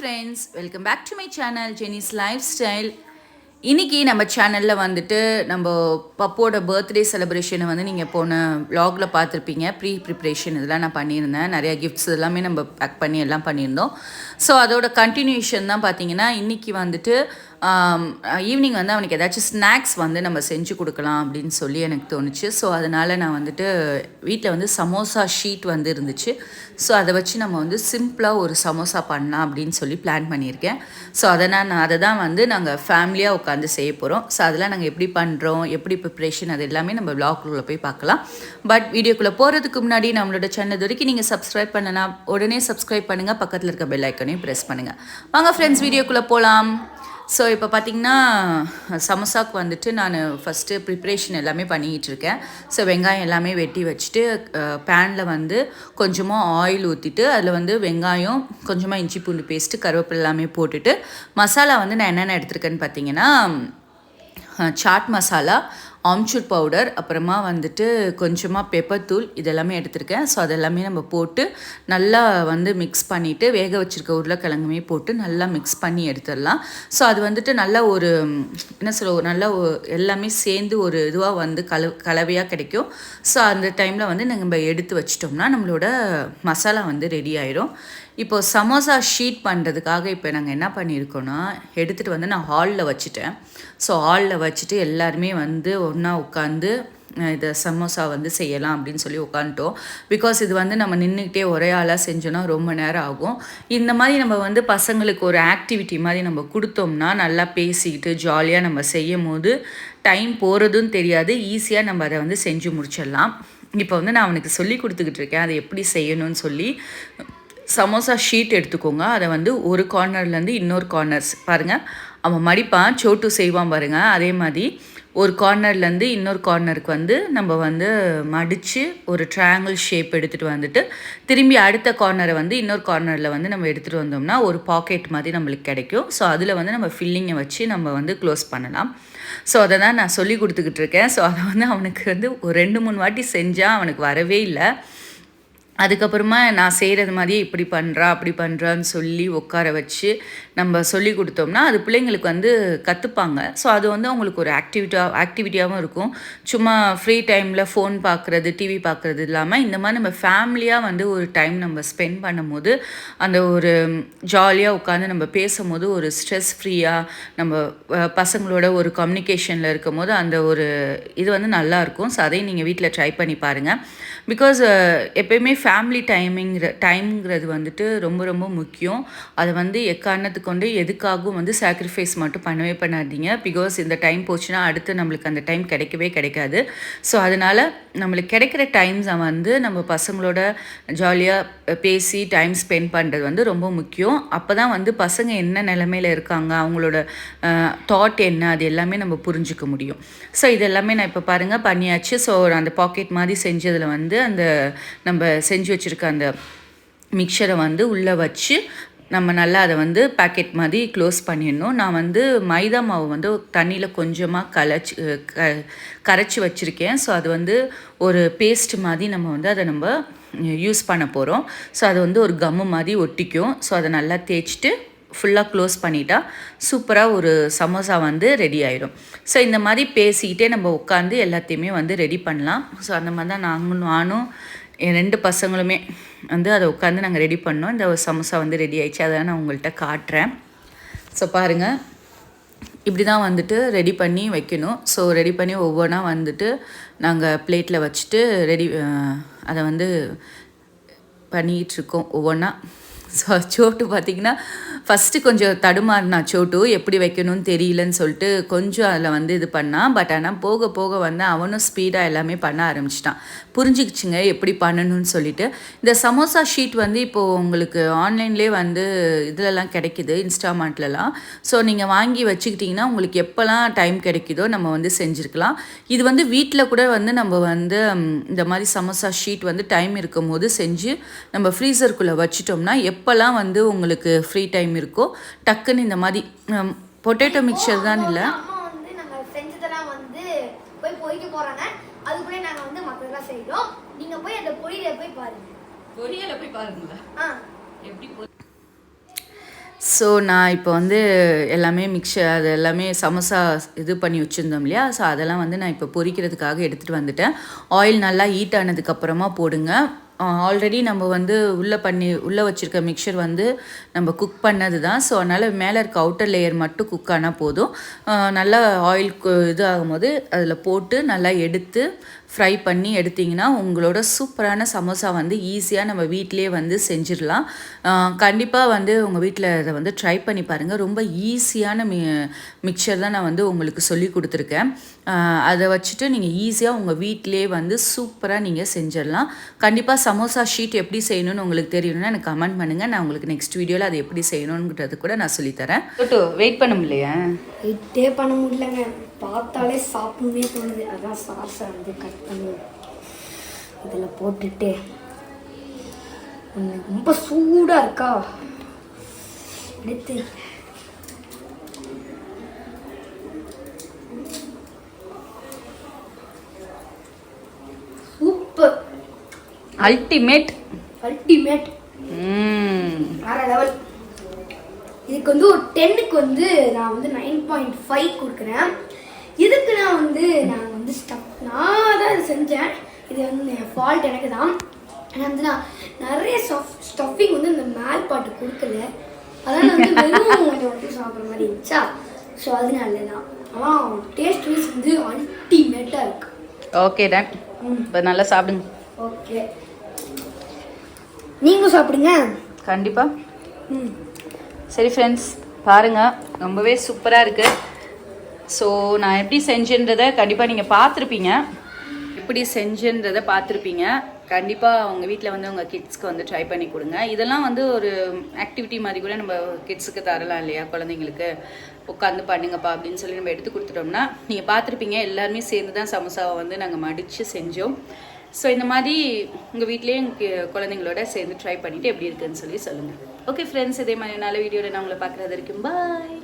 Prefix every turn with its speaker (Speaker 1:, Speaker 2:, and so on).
Speaker 1: friends, welcome back to my channel Jenny's Lifestyle. இன்னைக்கு நம்ம சேனல்ல வந்துட்டு நம்ம பப்போட பர்த்டே செலிப்ரேஷனை வந்து நீங்கள் போன vlogல பார்த்துருப்பீங்க. ப்ரிப்ரேஷன் இதெல்லாம் நான் பண்ணியிருந்தேன். நிறைய கிஃப்ட்ஸ் எல்லாமே நம்ம பேக் பண்ணி எல்லாம் பண்ணியிருந்தோம். ஸோ அதோட கண்டினியூஷன் தான் பார்த்தீங்கன்னா இன்றைக்கி வந்துட்டு ஈவினிங் வந்து அவனுக்கு ஏதாச்சும் ஸ்நாக்ஸ் வந்து நம்ம செஞ்சு கொடுக்கலாம் அப்படின்னு சொல்லி எனக்கு தோணுச்சு. ஸோ அதனால் நான் வந்துட்டு வீட்டில் வந்து சமோசா ஷீட் வந்து இருந்துச்சு. ஸோ அதை வச்சு நம்ம வந்து சிம்பிளாக ஒரு சமோசா பண்ணலாம் அப்படின்னு சொல்லி பிளான் பண்ணியிருக்கேன். ஸோ அதை தான் வந்து நாங்கள் ஃபேமிலியாக உட்காந்து செய்ய போகிறோம். ஸோ அதெல்லாம் நாங்கள் எப்படி பண்ணுறோம், எப்படி ப்ரிப்ரேஷன், அது எல்லாமே நம்ம vlogக்குள்ளே போய் பார்க்கலாம். பட் வீடியோக்குள்ளே போகிறதுக்கு முன்னாடி நம்மளோட சேனல் வரைக்கும் நீங்கள் சப்ஸ்கிரைப் பண்ணனா உடனே சப்ஸ்கிரைப் பண்ணுங்கள், பக்கத்தில் இருக்க பெல் ஐக்கனையும் ப்ரெஸ் பண்ணுங்கள். வாங்க ஃப்ரெண்ட்ஸ் வீடியோக்குள்ளே போகலாம். ஸோ இப்போ பார்த்திங்கன்னா சமோசாவுக்கு வந்துட்டு நான் ஃபஸ்ட்டு ப்ரிப்ரேஷன் எல்லாமே பண்ணிக்கிட்டு இருக்கேன். ஸோ வெங்காயம் எல்லாமே வெட்டி வச்சுட்டு பேனில் வந்து கொஞ்சமாக ஆயில் ஊற்றிட்டு அதில் வந்து வெங்காயம், கொஞ்சமாக இஞ்சி பூண்டு பேஸ்ட்டு, கருவேப்பிலை எல்லாமே போட்டுட்டு மசாலா வந்து நான் என்னென்ன எடுத்துருக்கேன்னு பார்த்தீங்கன்னா சாட் மசாலா, ஆம்ச்சூர் பவுடர், அப்புறமா வந்துட்டு கொஞ்சமாக பெப்பர் தூள் இதெல்லாமே எடுத்திருக்கேன். ஸோ அதெல்லாமே நம்ம போட்டு நல்லா வந்து மிக்ஸ் பண்ணிவிட்டு வேக வச்சுருக்க உருளைக்கிழங்குமே போட்டு நல்லா மிக்ஸ் பண்ணி எடுத்துடலாம். ஸோ அது வந்துட்டு நல்லா ஒரு என்ன சொல்ல ஒரு நல்லா எல்லாமே சேர்ந்து ஒரு இதுவாக வந்து கலவையாக கிடைக்கும். ஸோ அந்த டைமில் வந்து நம்ம எடுத்து வச்சிட்டோம்னா நம்மளோட மசாலா வந்து ரெடி ஆயிடும். இப்போது சமோசா ஷீட் பண்ணுறதுக்காக இப்போ நாங்கள் என்ன பண்ணியிருக்கோன்னா எடுத்துகிட்டு வந்து நான் ஹாலில் வச்சுட்டேன். ஸோ ஹாலில் வச்சுட்டு எல்லாருமே வந்து ஒன்றா உட்காந்து இதை சமோசா வந்து செய்யலாம் அப்படின்னு சொல்லி உட்காந்துட்டோம். பிகாஸ் இது வந்து நம்ம நின்றுக்கிட்டே ஒரே ஆளாக செஞ்சோன்னா ரொம்ப நேரம் ஆகும். இந்த மாதிரி நம்ம வந்து பசங்களுக்கு ஒரு ஆக்டிவிட்டி மாதிரி நம்ம கொடுத்தோம்னா நல்லா பேசிக்கிட்டு ஜாலியாக நம்ம செய்யும் போது டைம் போகிறதும் தெரியாது, ஈஸியாக நம்ம அதை வந்து செஞ்சு முடிச்சிடலாம். இப்போ வந்து நான் அவனுக்கு சொல்லி கொடுத்துக்கிட்டு இருக்கேன் அதை எப்படி செய்யணும்னு சொல்லி. சமோசா ஷீட் எடுத்துக்கோங்க, அதை வந்து ஒரு கார்னர்லேருந்து இன்னொரு கார்னர்ஸ் பாருங்கள், அவன் மடிப்பான், சோட்டு செய்வான் பாருங்கள், அதே மாதிரி ஒரு கார்னர்லேருந்து இன்னொரு கார்னருக்கு வந்து நம்ம வந்து மடித்து ஒரு ட்ரையாங்கிள் ஷேப் எடுத்துகிட்டு வந்துட்டு திரும்பி அடுத்த கார்னரை வந்து இன்னொரு கார்னரில் வந்து நம்ம எடுத்துகிட்டு வந்தோம்னா ஒரு பாக்கெட் மாதிரி நம்மளுக்கு கிடைக்கும். ஸோ அதில் வந்து நம்ம ஃபில்லிங்கை வச்சு நம்ம வந்து க்ளோஸ் பண்ணலாம். ஸோ அதை தான் நான் சொல்லி கொடுத்துக்கிட்டு இருக்கேன். ஸோ அதை வந்து அவனுக்கு வந்து ஒரு 2-3 வாட்டி செஞ்சால் அவனுக்கு வரவே இல்லை. அதுக்கப்புறமா நான் செய்கிறது மாதிரியே இப்படி பண்ணுறா அப்படி பண்ணுறான்னு சொல்லி உட்கார வச்சு நம்ம சொல்லி கொடுத்தோம்னா அது பிள்ளைங்களுக்கு வந்து கற்றுப்பாங்க. ஸோ அது வந்து அவங்களுக்கு ஒரு ஆக்டிவிட்டியாகவும் இருக்கும். சும்மா ஃப்ரீ டைமில் ஃபோன் பார்க்குறது, டிவி பார்க்குறது இல்லாமல் இந்த மாதிரி நம்ம ஃபேமிலியாக வந்து ஒரு டைம் நம்ம ஸ்பெண்ட் பண்ணும்போது அந்த ஒரு ஜாலியாக உட்காந்து நம்ம பேசும்போது ஒரு ஸ்ட்ரெஸ் ஃப்ரீயாக நம்ம பசங்களோட ஒரு கம்யூனிகேஷனில் இருக்கும் போது அந்த ஒரு இது வந்து நல்லாயிருக்கும். ஸோ அதையும் நீங்கள் வீட்டில் ட்ரை பண்ணி பாருங்கள். பிகாஸ் எப்போயுமே ஃபேமிலி டைம்ங்கிறது வந்துட்டு ரொம்ப ரொம்ப முக்கியம். அதை வந்து எக்காரணத்துக்கு கொண்டு எதுக்காகவும் வந்து சாக்ரிஃபைஸ் மட்டும் பண்ணவே பண்ணாதீங்க. பிகாஸ் இந்த டைம் போச்சுன்னா அடுத்து நம்மளுக்கு அந்த டைம் கிடைக்கவே கிடைக்காது. ஸோ அதனால் நம்மளுக்கு கிடைக்கிற டைம்ஸை வந்து நம்ம பசங்களோட ஜாலியாக பேசி டைம் ஸ்பெண்ட் பண்ணுறது வந்து ரொம்ப முக்கியம். அப்போ தான் வந்து பசங்க என்ன நிலைமையில் இருக்காங்க, அவங்களோட தாட் என்ன, அது எல்லாமே நம்ம புரிஞ்சிக்க முடியும். ஸோ இது எல்லாமே நான் இப்போ பாருங்கள் பண்ணியாச்சு. ஸோ அந்த பாக்கெட் மாதிரி செஞ்சதில் வந்து அந்த நம்ம செஞ்சு வச்சுருக்க அந்த மிக்சரை வந்து உள்ளே வச்சு நம்ம நல்லா அதை வந்து பேக்கெட் மாதிரி க்ளோஸ் பண்ணிடணும். நான் வந்து மைதா மாவு வந்து தண்ணியில் கொஞ்சமாக கரைச்சி வச்சுருக்கேன். ஸோ அது வந்து ஒரு பேஸ்ட் மாதிரி நம்ம வந்து அதை நம்ம யூஸ் பண்ண போகிறோம். ஸோ அது வந்து ஒரு கம்மு மாதிரி ஒட்டிக்கும். ஸோ அதை நல்லா தேய்ச்சிட்டு ஃபுல்லாக க்ளோஸ் பண்ணிட்டா சூப்பராக ஒரு சமோசா வந்து ரெடி ஆகிடும். ஸோ இந்த மாதிரி பேசிக்கிட்டே நம்ம உட்காந்து எல்லாத்தையுமே வந்து ரெடி பண்ணலாம். ஸோ அந்த மாதிரி தான் நானும் என் 2 பசங்களுமே வந்து அதை உட்காந்து நாங்கள் ரெடி பண்ணோம். இந்த சமோசா வந்து ரெடி ஆகிடுச்சு, அதை நான் உங்கள்கிட்ட காட்டுறேன். ஸோ பாருங்கள், இப்படி தான் வந்துட்டு ரெடி பண்ணி வைக்கணும். ஸோ ரெடி பண்ணி ஒவ்வொன்றா வந்துட்டு நாங்கள் பிளேட்டில் வச்சுட்டு அதை வந்து பண்ணிகிட்ருக்கோம் ஒவ்வொன்றா. ஸோ சோட்டு பார்த்திங்கன்னா ஃபஸ்ட்டு கொஞ்சம் தடுமாறினா, சோட்டு எப்படி வைக்கணும்னு தெரியலன்னு சொல்லிட்டு கொஞ்சம் அதில் வந்து இது பண்ணான். பட் ஆனால் போக போக வந்து அவனும் ஸ்பீடாக எல்லாமே பண்ண ஆரம்பிச்சிட்டான், புரிஞ்சிக்கிச்சுங்க எப்படி பண்ணணும்னு சொல்லிட்டு. இந்த சமோசா ஷீட் வந்து இப்போது உங்களுக்கு ஆன்லைன்லேயே வந்து இதிலலாம் கிடைக்கிது, இன்ஸ்டாமார்ட்லலாம். ஸோ நீங்கள் வாங்கி வச்சுக்கிட்டிங்கன்னா உங்களுக்கு எப்போல்லாம் டைம் கிடைக்குதோ நம்ம வந்து செஞ்சுருக்கலாம். இது வந்து வீட்டில் கூட வந்து நம்ம வந்து இந்த மாதிரி சமோசா ஷீட் வந்து டைம் இருக்கும் போது செஞ்சு நம்ம ஃப்ரீசருக்குள்ளே வச்சிட்டோம்னா எப்போல்லாம் வந்து உங்களுக்கு ஃப்ரீ டைம் இருக்கோ டக்குன்னு இந்த மாதிரி பொட்டேட்டோ மிக்சர் தான் இல்லை
Speaker 2: வந்து நாங்கள் செஞ்சதெல்லாம் வந்து போய்ட்டு போகிறாங்க. அதுக்குள்ளே நாங்கள் வந்து மக்களுக்காக செய்கிறோம். நீங்கள் போய் அந்த பொரியலை போய் பாருங்கள்.
Speaker 1: பொரியலை போய் பாருங்களா எப்படி ஸோ நான் இப்போ வந்து எல்லாமே மிக்சர் அது எல்லாமே சமோசா இது பண்ணி வச்சுருந்தோம் இல்லையா, ஸோ அதெல்லாம் வந்து நான் இப்போ பொரிக்கிறதுக்காக எடுத்துகிட்டு வந்துட்டேன். ஆயில் நல்லா ஹீட் ஆனதுக்கப்புறமா போடுங்க. ஆல்ரெடி நம்ம வந்து உள்ளே வச்சுருக்க மிக்சர் வந்து நம்ம குக் பண்ணது தான். ஸோ அதனால் மேலே இருக்க அவுட்டர் லேயர் மட்டும் குக் ஆனால் போதும். நல்லா ஆயில் இது ஆகும்போது அதில் போட்டு நல்லா எடுத்து ஃப்ரை பண்ணி எடுத்திங்கன்னா உங்களோட சூப்பரான சமோசா வந்து ஈஸியாக நம்ம வீட்டிலே வந்து செஞ்சிடலாம். கண்டிப்பாக வந்து உங்கள் வீட்டில் இதை வந்து ட்ரை பண்ணி பாருங்கள். ரொம்ப ஈஸியான மிக்சர் தான் நான் வந்து உங்களுக்கு சொல்லி கொடுத்துருக்கேன். அதை வச்சுட்டு நீங்கள் ஈஸியாக உங்கள் வீட்டிலே வந்து சூப்பராக நீங்கள் செஞ்சிடலாம். கண்டிப்பாக சமோசா ஷீட் எப்படி செய்யணும்னு உங்களுக்கு தெரியணும்னா எனக்கு கமெண்ட் பண்ணுங்கள். நான் உங்களுக்கு நெக்ஸ்ட் வீடியோவில் அதை எப்படி செய்யணுன்றது கூட நான் சொல்லித்தரேன். வெயிட் பண்ண முடியலையா?
Speaker 2: வெயிட்டே பண்ண முடியலங்க, பார்த்தாலே சாப்பிடவே தோணுது. அதான் சாஸை வந்து கட் பண்ணி இதில் போட்டுட்டு ரொம்ப சூடாக இருக்கா எடுத்து சூப்பர்
Speaker 1: அல்டிமேட்
Speaker 2: வேற லெவல். இதுக்கு வந்து ஒரு 10க்கு வந்து நான் வந்து 9.5 கொடுக்குறேன். இதுக்கு நான் வந்து நான் தான் செஞ்சேன். இது வந்து என் ஃபால்ட் எனக்கு தான். ஆனால் வந்து நான் நிறைய ஸ்டஃபிங் வந்து இந்த மேல் பாட்டு கொடுக்கல. அதனால் வந்து வெறும் கொஞ்சம் வந்து சாப்பிட்ற மாதிரி இருந்துச்சா, ஸோ அதனால தான். ஆனால் டேஸ்ட் வைஸ் வந்து அல்டிமேட்டாக இருக்கு.
Speaker 1: ஓகே டன், இப்போ நல்லா சாப்பிடுங்க.
Speaker 2: ஓகே, நீங்களும் சாப்பிடுங்க
Speaker 1: கண்டிப்பாக. சரி ஃப்ரெண்ட்ஸ், பாருங்கள் ரொம்பவே சூப்பராக இருக்குது. ஸோ நான் எப்படி செஞ்சேன்றதை கண்டிப்பாக நீங்கள் பார்த்துருப்பீங்க. எப்படி செஞ்சுன்றதை பார்த்துருப்பீங்க. கண்டிப்பாக உங்கள் வீட்டில் வந்து உங்கள் கிட்ஸ்க்கு வந்து ட்ரை பண்ணி கொடுங்க. இதெல்லாம் வந்து ஒரு ஆக்டிவிட்டி மாதிரி கூட நம்ம கிட்ஸுக்கு தரலாம் இல்லையா, குழந்தைங்களுக்கு உட்காந்து பண்ணுங்கப்பா அப்படின்னு சொல்லி நம்ம எடுத்து கொடுத்துட்டோம்னா. நீங்கள் பார்த்துருப்பீங்க எல்லாருமே சேர்ந்து தான் சமோசாவை வந்து நாங்கள் மடித்து செஞ்சோம். ஸோ இந்த மாதிரி உங்கள் வீட்லேயே குழந்தைங்களோட சேர்ந்து ட்ரை பண்ணிவிட்டு எப்படி இருக்குதுன்னு சொல்லி சொல்லுங்கள். ஓகே ஃப்ரெண்ட்ஸ், இதே மாதிரி நல்ல வீடியோவில் நான் உங்களை பார்க்குறது வரைக்கும் பாய்.